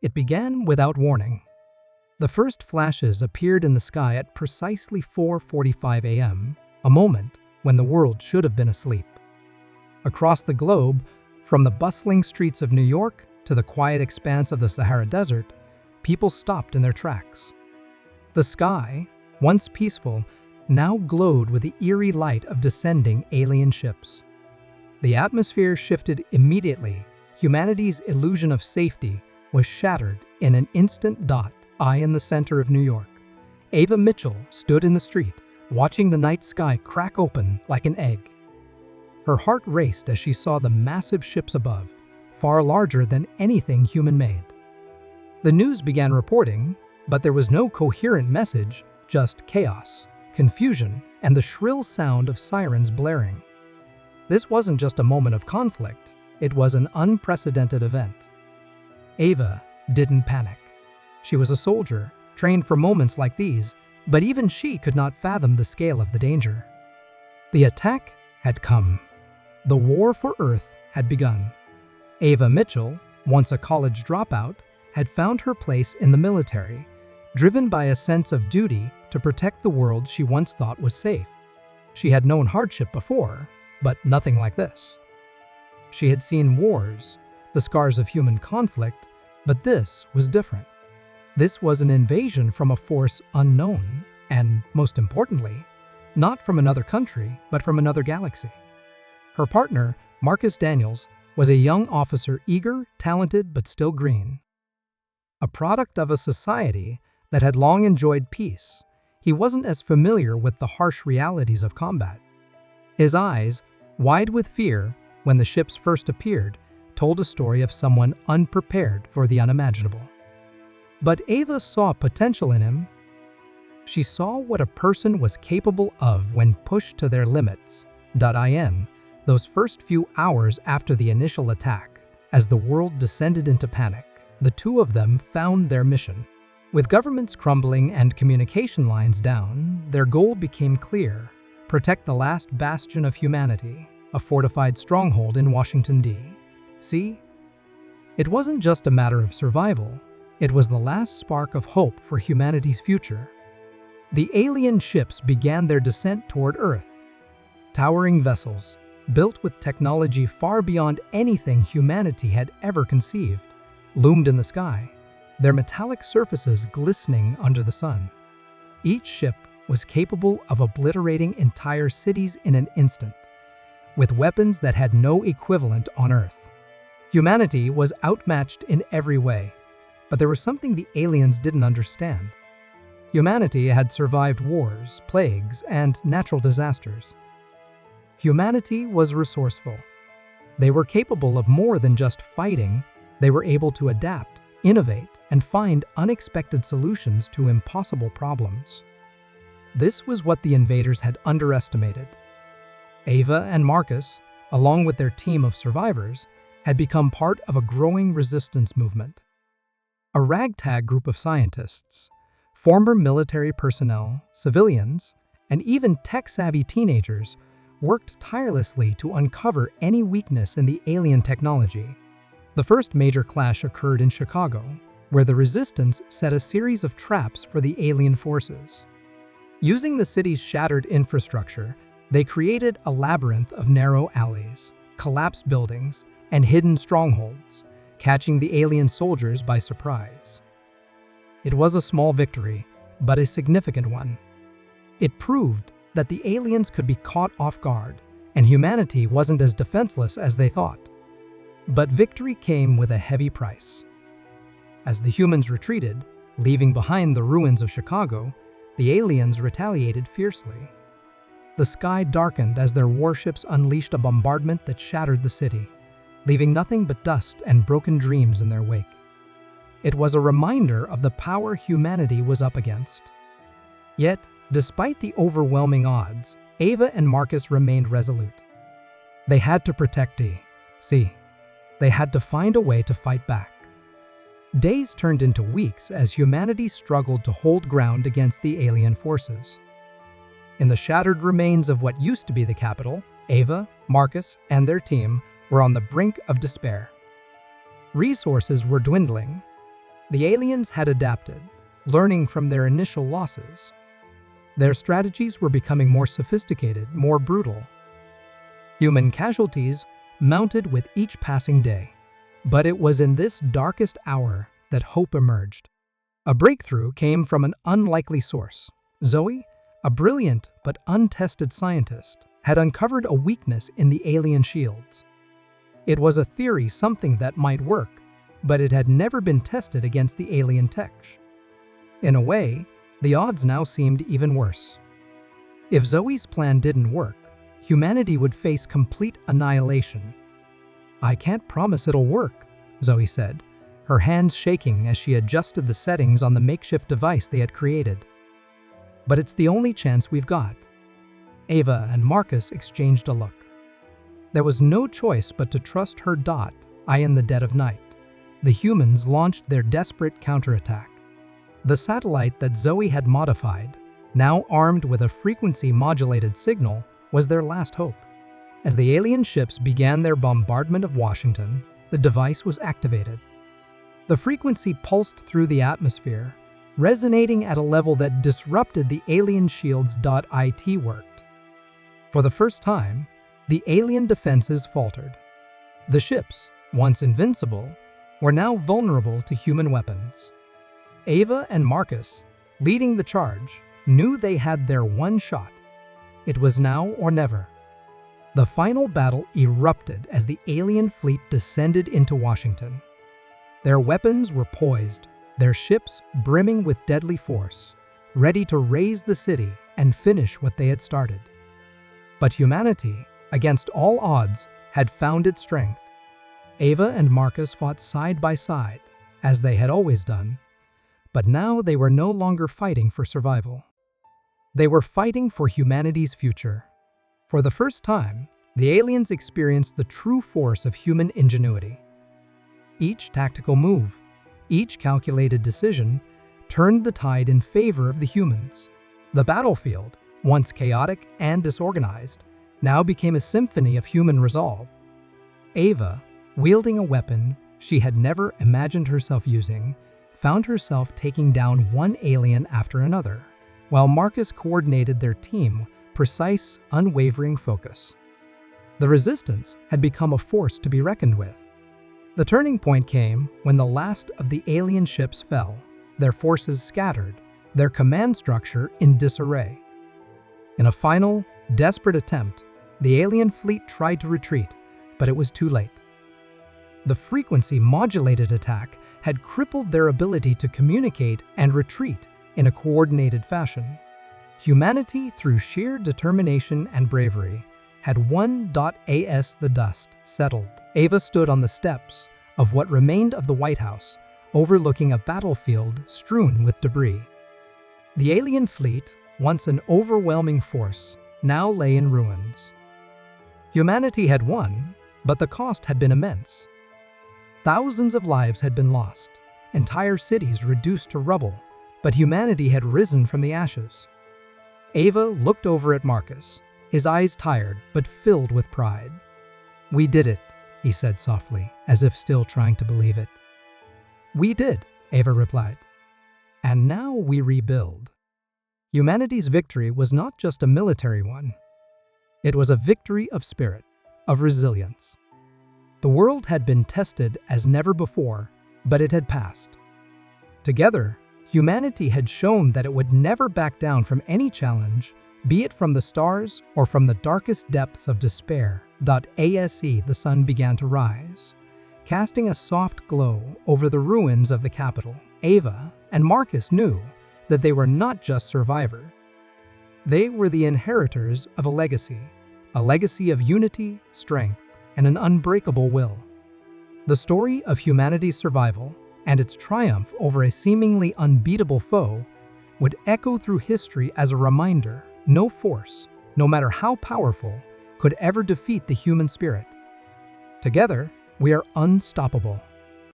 It began without warning. The first flashes appeared in the sky at precisely 4:45 a.m., a moment when the world should have been asleep. Across the globe, from the bustling streets of New York to the quiet expanse of the Sahara Desert, people stopped in their tracks. The sky, once peaceful, now glowed with the eerie light of descending alien ships. The atmosphere shifted immediately. Humanity's illusion of safety was shattered in an instant. I in the center of New York. Ava Mitchell stood in the street, watching the night sky crack open like an egg. Her heart raced as she saw the massive ships above, far larger than anything human-made. The news began reporting, but there was no coherent message, just chaos, confusion, and the shrill sound of sirens blaring. This wasn't just a moment of conflict, it was an unprecedented event. Ava didn't panic. She was a soldier, trained for moments like these, but even she could not fathom the scale of the danger. The attack had come. The war for Earth had begun. Ava Mitchell, once a college dropout, had found her place in the military, driven by a sense of duty to protect the world she once thought was safe. She had known hardship before, but nothing like this. She had seen wars, the scars of human conflict, but this was different. This was an invasion from a force unknown, and most importantly, not from another country, but from another galaxy. Her partner, Marcus Daniels, was a young officer, eager, talented, but still green. A product of a society that had long enjoyed peace, he wasn't as familiar with the harsh realities of combat. His eyes, wide with fear when the ships first appeared, told a story of someone unprepared for the unimaginable. But Ava saw potential in him. She saw what a person was capable of when pushed to their limits. In those first few hours after the initial attack, as the world descended into panic, the two of them found their mission. With governments crumbling and communication lines down, their goal became clear: protect the last bastion of humanity, a fortified stronghold in Washington, D.C. It wasn't just a matter of survival. It was the last spark of hope for humanity's future. The alien ships began their descent toward Earth. Towering vessels, built with technology far beyond anything humanity had ever conceived, loomed in the sky, their metallic surfaces glistening under the sun. Each ship was capable of obliterating entire cities in an instant, with weapons that had no equivalent on Earth. Humanity was outmatched in every way. But there was something the aliens didn't understand. Humanity had survived wars, plagues, and natural disasters. Humanity was resourceful. They were capable of more than just fighting. They were able to adapt, innovate, and find unexpected solutions to impossible problems. This was what the invaders had underestimated. Ava and Marcus, along with their team of survivors, had become part of a growing resistance movement. A ragtag group of scientists, former military personnel, civilians, and even tech-savvy teenagers worked tirelessly to uncover any weakness in the alien technology. The first major clash occurred in Chicago, where the resistance set a series of traps for the alien forces. Using the city's shattered infrastructure, they created a labyrinth of narrow alleys, collapsed buildings, and hidden strongholds, catching the alien soldiers by surprise. It was a small victory, but a significant one. It proved that the aliens could be caught off guard, and humanity wasn't as defenseless as they thought. But victory came with a heavy price. As the humans retreated, leaving behind the ruins of Chicago, the aliens retaliated fiercely. The sky darkened as their warships unleashed a bombardment that shattered the city, leaving nothing but dust and broken dreams in their wake. It was a reminder of the power humanity was up against. Yet, despite the overwhelming odds, Ava and Marcus remained resolute. They had to protect D.C. They had to find a way to fight back. Days turned into weeks as humanity struggled to hold ground against the alien forces. In the shattered remains of what used to be the capital, Ava, Marcus, and their team were on the brink of despair. Resources were dwindling. The aliens had adapted, learning from their initial losses. Their strategies were becoming more sophisticated, more brutal. Human casualties mounted with each passing day. But it was in this darkest hour that hope emerged. A breakthrough came from an unlikely source. Zoe, a brilliant but untested scientist, had uncovered a weakness in the alien shields. It was a theory, something that might work, but it had never been tested against the alien tech. In a way, the odds now seemed even worse. If Zoe's plan didn't work, humanity would face complete annihilation. "I can't promise it'll work," Zoe said, her hands shaking as she adjusted the settings on the makeshift device they had created. "But it's the only chance we've got." Ava and Marcus exchanged a look. There was no choice but to trust her. In the dead of night, the humans launched their desperate counterattack. The satellite that Zoe had modified, now armed with a frequency-modulated signal, was their last hope. As the alien ships began their bombardment of Washington, the device was activated. The frequency pulsed through the atmosphere, resonating at a level that disrupted the alien shields. It worked. For the first time, the alien defenses faltered. The ships, once invincible, were now vulnerable to human weapons. Ava and Marcus, leading the charge, knew they had their one shot. It was now or never. The final battle erupted as the alien fleet descended into Washington. Their weapons were poised, their ships brimming with deadly force, ready to raze the city and finish what they had started. But humanity, against all odds, had found its strength. Ava and Marcus fought side by side, as they had always done, but now they were no longer fighting for survival. They were fighting for humanity's future. For the first time, the aliens experienced the true force of human ingenuity. Each tactical move, each calculated decision, turned the tide in favor of the humans. The battlefield, once chaotic and disorganized, now became a symphony of human resolve. Ava, wielding a weapon she had never imagined herself using, found herself taking down one alien after another, while Marcus coordinated their team with precise, unwavering focus. The resistance had become a force to be reckoned with. The turning point came when the last of the alien ships fell, their forces scattered, their command structure in disarray. In a final, desperate attempt, the alien fleet tried to retreat, but it was too late. The frequency-modulated attack had crippled their ability to communicate and retreat in a coordinated fashion. Humanity, through sheer determination and bravery, had won. As the dust settled, Ava stood on the steps of what remained of the White House, overlooking a battlefield strewn with debris. The alien fleet, once an overwhelming force, now lay in ruins. Humanity had won, but the cost had been immense. Thousands of lives had been lost, entire cities reduced to rubble, but humanity had risen from the ashes. Ava looked over at Marcus, his eyes tired but filled with pride. "We did it," he said softly, as if still trying to believe it. "We did," Ava replied. "And now we rebuild." Humanity's victory was not just a military one. It was a victory of spirit, of resilience. The world had been tested as never before, but it had passed. Together, humanity had shown that it would never back down from any challenge, be it from the stars or from the darkest depths of despair. The sun began to rise, casting a soft glow over the ruins of the Capitol. Ava and Marcus knew that they were not just survivors. They were the inheritors of a legacy of unity, strength, and an unbreakable will. The story of humanity's survival and its triumph over a seemingly unbeatable foe would echo through history as a reminder: no force, no matter how powerful, could ever defeat the human spirit. Together, we are unstoppable.